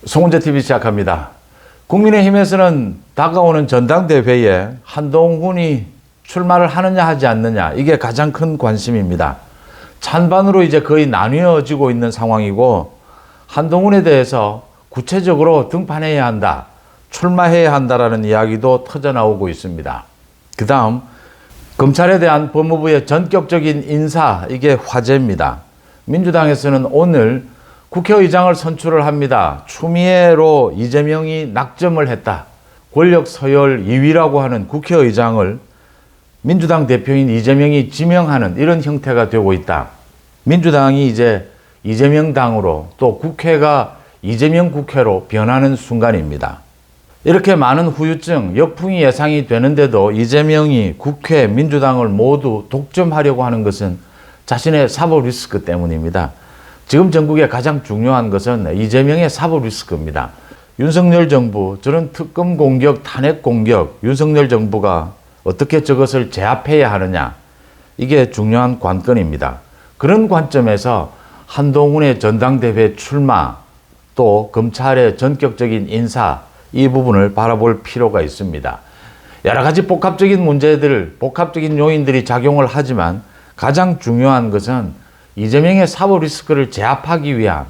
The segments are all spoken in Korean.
송은재TV 시작합니다. 국민의힘에서는 다가오는 전당대회에 한동훈이 출마를 하느냐 하지 않느냐, 이게 가장 큰 관심입니다. 찬반으로 이제 거의 나뉘어지고 있는 상황이고, 한동훈에 대해서 구체적으로 등판해야 한다, 출마해야 한다라는 이야기도 터져나오고 있습니다. 그 다음 검찰에 대한 법무부의 전격적인 인사, 이게 화제입니다. 민주당에서는 오늘 국회의장을 선출을 합니다. 추미애로 이재명이 낙점을 했다. 권력 서열 2위라고 하는 국회의장을 민주당 대표인 이재명이 지명하는 이런 형태가 되고 있다. 민주당이 이제 이재명 당으로, 또 국회가 이재명 국회로 변하는 순간입니다. 이렇게 많은 후유증, 역풍이 예상이 되는데도 이재명이 국회, 민주당을 모두 독점하려고 하는 것은 자신의 사법 리스크 때문입니다. 지금 전국에 가장 중요한 것은 이재명의 사법 리스크입니다. 윤석열 정부, 저런 특검 공격, 탄핵 공격, 윤석열 정부가 어떻게 저것을 제압해야 하느냐, 이게 중요한 관건입니다. 그런 관점에서 한동훈의 전당대회 출마, 또 검찰의 전격적인 인사, 이 부분을 바라볼 필요가 있습니다. 여러 가지 복합적인 문제들, 복합적인 요인들이 작용을 하지만 가장 중요한 것은 이재명의 사법 리스크를 제압하기 위한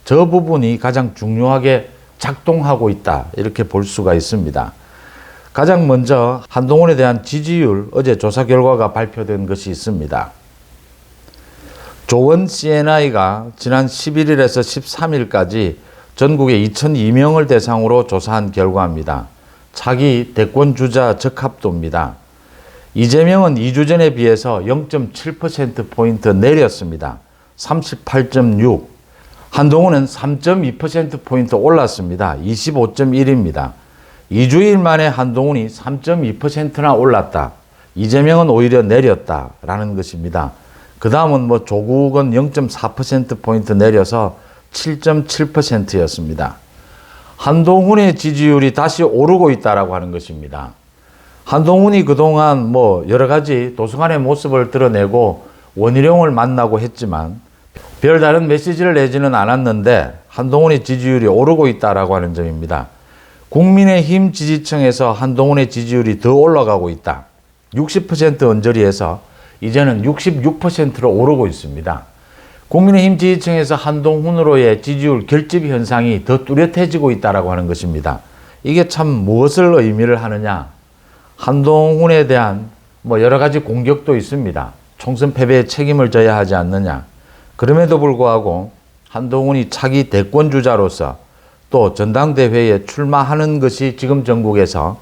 저 부분이 가장 중요하게 작동하고 있다, 이렇게 볼 수가 있습니다. 가장 먼저 한동훈에 대한 지지율, 어제 조사 결과가 발표된 것이 있습니다. 조원 CNI가 지난 11일에서 13일까지 전국에 2002명을 대상으로 조사한 결과입니다. 차기 대권주자 적합도입니다. 이재명은 2주 전에 비해서 0.7%포인트 내렸습니다. 38.6. 한동훈은 3.2%포인트 올랐습니다. 25.1입니다. 2주일 만에 한동훈이 3.2%나 올랐다. 이재명은 오히려 내렸다라는 것입니다. 그 다음은 조국은 0.4%포인트 내려서 7.7%였습니다. 한동훈의 지지율이 다시 오르고 있다라고 하는 것입니다. 한동훈이 그동안 여러 가지 도서관의 모습을 드러내고 원희룡을 만나고 했지만 별다른 메시지를 내지는 않았는데 한동훈의 지지율이 오르고 있다라고 하는 점입니다. 국민의힘 지지층에서 한동훈의 지지율이 더 올라가고 있다. 60% 언저리에서 이제는 66%로 오르고 있습니다. 국민의힘 지지층에서 한동훈으로의 지지율 결집 현상이 더 뚜렷해지고 있다라고 하는 것입니다. 이게 참 무엇을 의미를 하느냐? 한동훈에 대한 여러 가지 공격도 있습니다. 총선 패배에 책임을 져야 하지 않느냐. 그럼에도 불구하고 한동훈이 차기 대권주자로서 또 전당대회에 출마하는 것이 지금 전국에서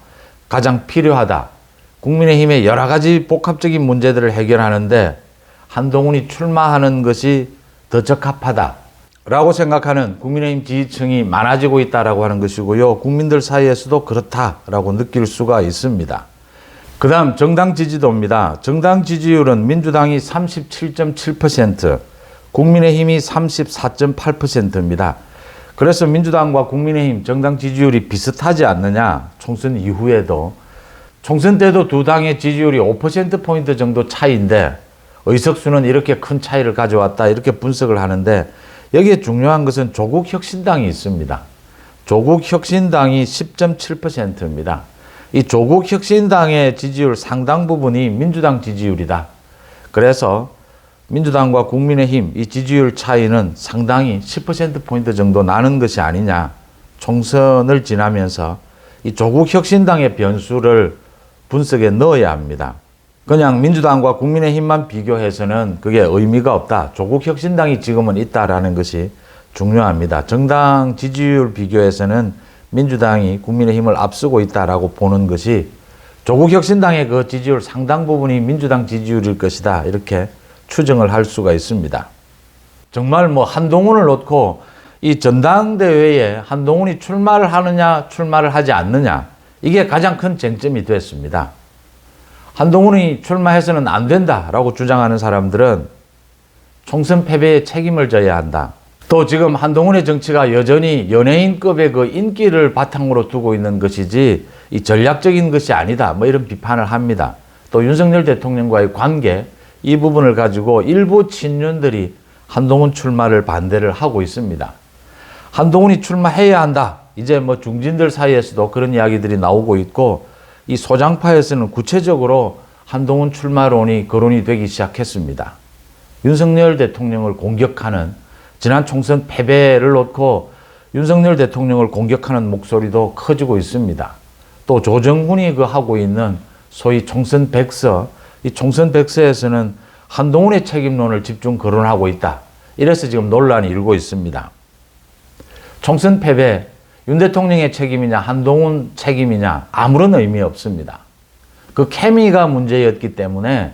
가장 필요하다. 국민의힘의 여러 가지 복합적인 문제들을 해결하는데 한동훈이 출마하는 것이 더 적합하다 라고 생각하는 국민의힘 지지층이 많아지고 있다라고 하는 것이고요. 국민들 사이에서도 그렇다라고 느낄 수가 있습니다. 그 다음 정당 지지도입니다. 정당 지지율은 민주당이 37.7%, 국민의힘이 34.8%입니다. 그래서 민주당과 국민의힘 정당 지지율이 비슷하지 않느냐. 총선 이후에도, 총선 때도 두 당의 지지율이 5%포인트 정도 차이인데 의석수는 이렇게 큰 차이를 가져왔다, 이렇게 분석을 하는데 여기에 중요한 것은 조국혁신당이 있습니다. 조국혁신당이 10.7%입니다. 이 조국혁신당의 지지율 상당 부분이 민주당 지지율이다. 그래서 민주당과 국민의힘 이 지지율 차이는 상당히 10%포인트 정도 나는 것이 아니냐. 총선을 지나면서 이 조국혁신당의 변수를 분석에 넣어야 합니다. 그냥 민주당과 국민의힘만 비교해서는 그게 의미가 없다. 조국혁신당이 지금은 있다라는 것이 중요합니다. 정당 지지율 비교에서는 민주당이 국민의힘을 앞서고 있다라고 보는 것이 조국혁신당의 그 지지율 상당 부분이 민주당 지지율일 것이다, 이렇게 추정을 할 수가 있습니다. 정말 한동훈을 놓고 이 전당대회에 한동훈이 출마를 하느냐, 출마를 하지 않느냐, 이게 가장 큰 쟁점이 됐습니다. 한동훈이 출마해서는 안 된다라고 주장하는 사람들은 총선 패배에 책임을 져야 한다. 또 지금 한동훈의 정치가 여전히 연예인급의 그 인기를 바탕으로 두고 있는 것이지 이 전략적인 것이 아니다, 이런 비판을 합니다. 또 윤석열 대통령과의 관계, 이 부분을 가지고 일부 친윤들이 한동훈 출마를 반대를 하고 있습니다. 한동훈이 출마해야 한다. 이제 뭐 중진들 사이에서도 그런 이야기들이 나오고 있고, 이 소장파에서는 구체적으로 한동훈 출마론이 거론이 되기 시작했습니다. 윤석열 대통령을 공격하는, 지난 총선 패배를 놓고 윤석열 대통령을 공격하는 목소리도 커지고 있습니다. 또 조정훈이 하고 있는 소위 총선 백서, 이 총선 백서에서는 한동훈의 책임론을 집중 거론하고 있다. 이래서 지금 논란이 일고 있습니다. 총선 패배, 윤 대통령의 책임이냐 한동훈 책임이냐 아무런 의미 없습니다. 그 케미가 문제였기 때문에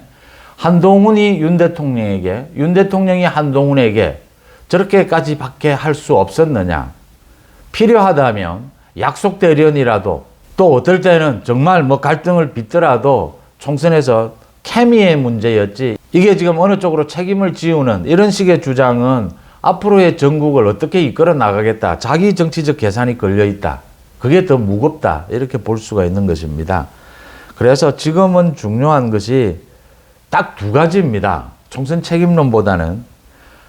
한동훈이 윤 대통령에게, 윤 대통령이 한동훈에게 저렇게까지 밖에 할 수 없었느냐. 필요하다면 약속 대련이라도, 또 어떨 때는 정말 뭐 갈등을 빚더라도 총선에서 케미의 문제였지, 이게 지금 어느 쪽으로 책임을 지우는 이런 식의 주장은 앞으로의 전국을 어떻게 이끌어 나가겠다, 자기 정치적 계산이 걸려 있다, 그게 더 무겁다, 이렇게 볼 수가 있는 것입니다. 그래서 지금은 중요한 것이 딱 두 가지입니다. 총선 책임론보다는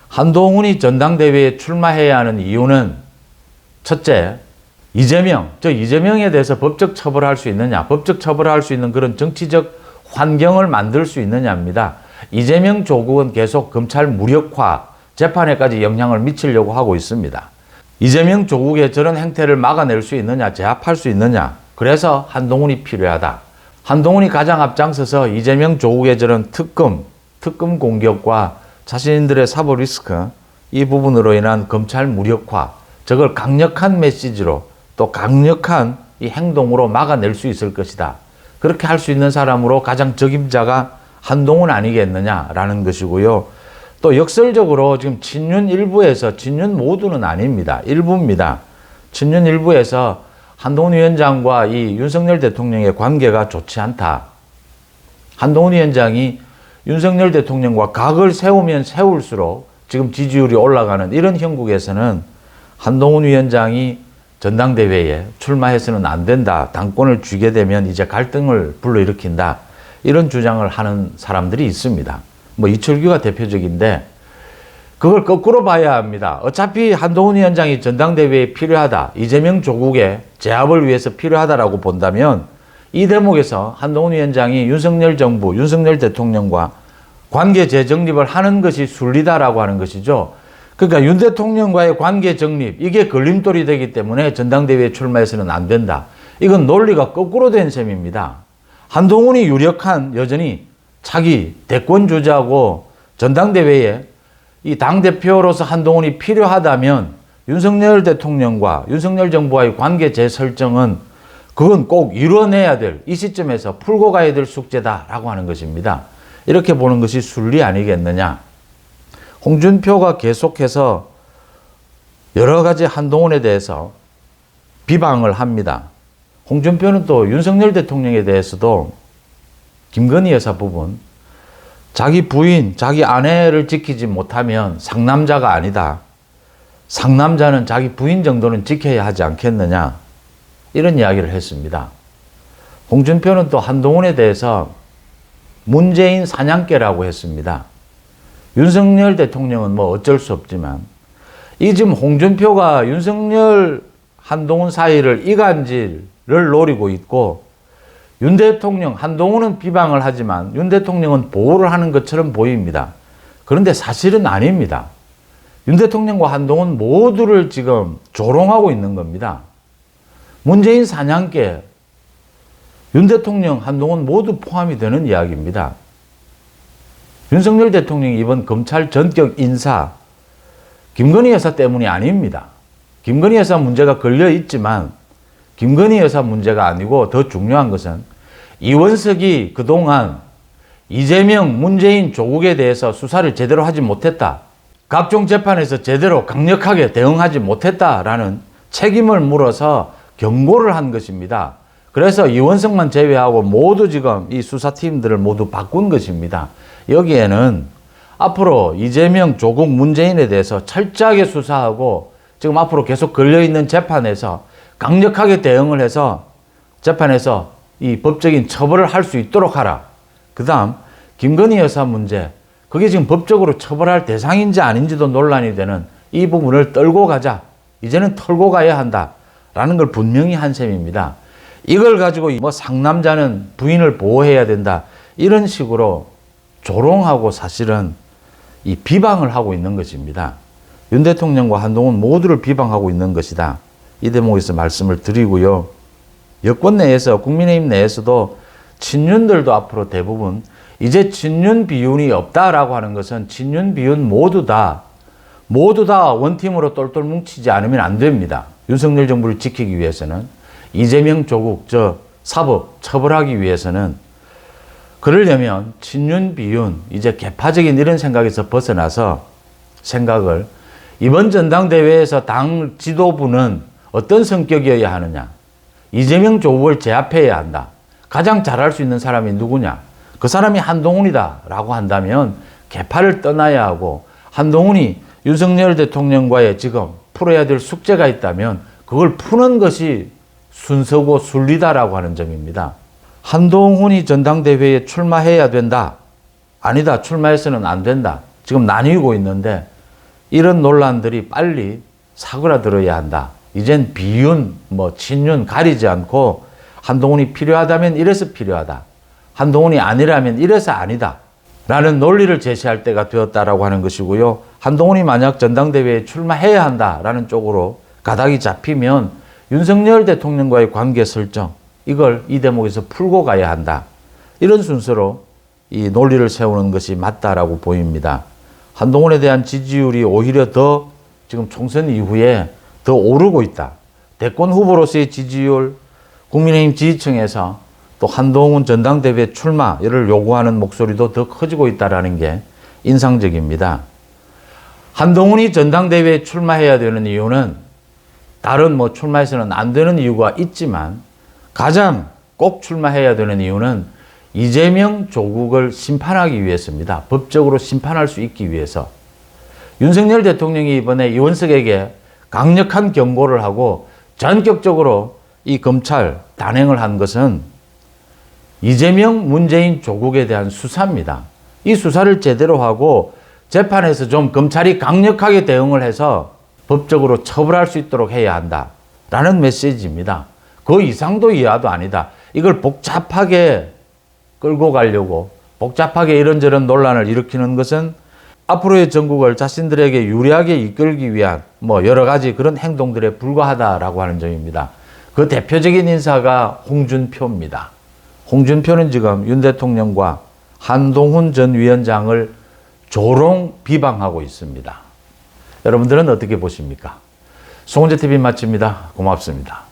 한동훈이 전당대회에 출마해야 하는 이유는, 첫째, 이재명에 대해서 법적 처벌할 수 있느냐, 법적 처벌할 수 있는 그런 정치적 환경을 만들 수 있느냐입니다. 이재명 조국은 계속 검찰 무력화, 재판에까지 영향을 미치려고 하고 있습니다. 이재명 조국의 저런 행태를 막아낼 수 있느냐, 제압할 수 있느냐, 그래서 한동훈이 필요하다. 한동훈이 가장 앞장서서 이재명 조국의 저런 특검 공격과 자신들의 사법 리스크, 이 부분으로 인한 검찰 무력화, 저걸 강력한 메시지로 또 강력한 이 행동으로 막아낼 수 있을 것이다. 그렇게 할 수 있는 사람으로 가장 적임자가 한동훈 아니겠느냐라는 것이고요. 또 역설적으로 지금 친윤 일부에서, 친윤 모두는 아닙니다. 일부입니다. 친윤 일부에서 한동훈 위원장과 이 윤석열 대통령의 관계가 좋지 않다. 한동훈 위원장이 윤석열 대통령과 각을 세우면 세울수록 지금 지지율이 올라가는 이런 형국에서는 한동훈 위원장이 전당대회에 출마해서는 안 된다. 당권을 쥐게 되면 이제 갈등을 불러일으킨다. 이런 주장을 하는 사람들이 있습니다. 뭐 이철규가 대표적인데, 그걸 거꾸로 봐야 합니다. 어차피 한동훈 위원장이 전당대회에 필요하다, 이재명 조국의 제압을 위해서 필요하다라고 본다면 이 대목에서 한동훈 위원장이 윤석열 정부, 윤석열 대통령과 관계 재정립을 하는 것이 순리다라고 하는 것이죠. 그러니까 윤 대통령과의 관계 정립, 이게 걸림돌이 되기 때문에 전당대회에 출마해서는 안 된다. 이건 논리가 거꾸로 된 셈입니다. 한동훈이 유력한, 여전히 차기 대권 주자고 전당대회에 이 당대표로서 한동훈이 필요하다면 윤석열 대통령과 윤석열 정부와의 관계 재설정은 그건 꼭 이뤄내야 될, 이 시점에서 풀고 가야 될 숙제다라고 하는 것입니다. 이렇게 보는 것이 순리 아니겠느냐. 홍준표가 계속해서 여러 가지 한동훈에 대해서 비방을 합니다. 홍준표는 또 윤석열 대통령에 대해서도 김건희 여사 부분, 자기 부인, 자기 아내를 지키지 못하면 상남자가 아니다. 상남자는 자기 부인 정도는 지켜야 하지 않겠느냐. 이런 이야기를 했습니다. 홍준표는 또 한동훈에 대해서 문재인 사냥개라고 했습니다. 윤석열 대통령은 뭐 어쩔 수 없지만, 이 지금 홍준표가 윤석열, 한동훈 사이를 이간질을 노리고 있고, 윤 대통령, 한동훈은 비방을 하지만 윤 대통령은 보호를 하는 것처럼 보입니다. 그런데 사실은 아닙니다. 윤 대통령과 한동훈 모두를 지금 조롱하고 있는 겁니다. 문재인 사냥개, 윤 대통령, 한동훈 모두 포함이 되는 이야기입니다. 윤석열 대통령이 이번 검찰 전격 인사, 김건희 여사 때문이 아닙니다. 김건희 여사 문제가 걸려 있지만 김건희 여사 문제가 아니고, 더 중요한 것은 이원석이 그동안 이재명, 문재인, 조국에 대해서 수사를 제대로 하지 못했다. 각종 재판에서 제대로 강력하게 대응하지 못했다라는 책임을 물어서 경고를 한 것입니다. 그래서 이원석만 제외하고 모두 지금 이 수사팀들을 모두 바꾼 것입니다. 여기에는 앞으로 이재명, 조국, 문재인에 대해서 철저하게 수사하고, 지금 앞으로 계속 걸려있는 재판에서 강력하게 대응을 해서 재판에서 이 법적인 처벌을 할 수 있도록 하라. 그 다음 김건희 여사 문제, 그게 지금 법적으로 처벌할 대상인지 아닌지도 논란이 되는 이 부분을 떨고 가자. 이제는 털고 가야 한다라는 걸 분명히 한 셈입니다. 이걸 가지고 뭐 상남자는 부인을 보호해야 된다 이런 식으로 조롱하고 사실은 이 비방을 하고 있는 것입니다. 윤 대통령과 한동훈 모두를 비방하고 있는 것이다. 이 대목에서 말씀을 드리고요. 여권 내에서 국민의힘 내에서도 친윤들도 앞으로 대부분 이제 친윤 비윤이 없다라고 하는 것은 친윤 비윤 모두 다 원팀으로 똘똘 뭉치지 않으면 안 됩니다. 윤석열 정부를 지키기 위해서는 이재명 조국 사법 처벌하기 위해서는 그러려면 친윤 비윤 이제 개파적인 이런 생각에서 벗어나서 생각을 이번 전당대회에서 당 지도부는 어떤 성격이어야 하느냐. 이재명 조국을 제압해야 한다. 가장 잘할 수 있는 사람이 누구냐. 그 사람이 한동훈이다 라고 한다면 개파를 떠나야 하고 한동훈이 윤석열 대통령과의 지금 풀어야 될 숙제가 있다면 그걸 푸는 것이 순서고 순리다라고 하는 점입니다. 한동훈이 전당대회에 출마해야 된다. 아니다. 출마해서는 안 된다. 지금 나뉘고 있는데 이런 논란들이 빨리 사그라들어야 한다. 이젠 비윤, 친윤 가리지 않고 한동훈이 필요하다면 이래서 필요하다. 한동훈이 아니라면 이래서 아니다. 라는 논리를 제시할 때가 되었다라고 하는 것이고요. 한동훈이 만약 전당대회에 출마해야 한다라는 쪽으로 가닥이 잡히면 윤석열 대통령과의 관계 설정, 이걸 이 대목에서 풀고 가야 한다. 이런 순서로 이 논리를 세우는 것이 맞다라고 보입니다. 한동훈에 대한 지지율이 오히려 더 지금 총선 이후에 더 오르고 있다. 대권 후보로서의 지지율, 국민의힘 지지층에서 또 한동훈 전당대회 출마를 요구하는 목소리도 더 커지고 있다는 게 인상적입니다. 한동훈이 전당대회에 출마해야 되는 이유는 다른 출마해서는 안 되는 이유가 있지만 가장 꼭 출마해야 되는 이유는 이재명 조국을 심판하기 위해서입니다. 법적으로 심판할 수 있기 위해서. 윤석열 대통령이 이번에 이원석에게 강력한 경고를 하고 전격적으로 이 검찰 단행을 한 것은 이재명, 문재인, 조국에 대한 수사입니다. 이 수사를 제대로 하고 재판에서 좀 검찰이 강력하게 대응을 해서 법적으로 처벌할 수 있도록 해야 한다라는 메시지입니다. 그 이상도 이하도 아니다. 이걸 복잡하게 끌고 가려고 복잡하게 이런저런 논란을 일으키는 것은 앞으로의 전국을 자신들에게 유리하게 이끌기 위한 여러 가지 그런 행동들에 불과하다라고 하는 점입니다. 그 대표적인 인사가 홍준표입니다. 홍준표는 지금 윤 대통령과 한동훈 전 위원장을 조롱 비방하고 있습니다. 여러분들은 어떻게 보십니까? 송은재TV 마칩니다. 고맙습니다.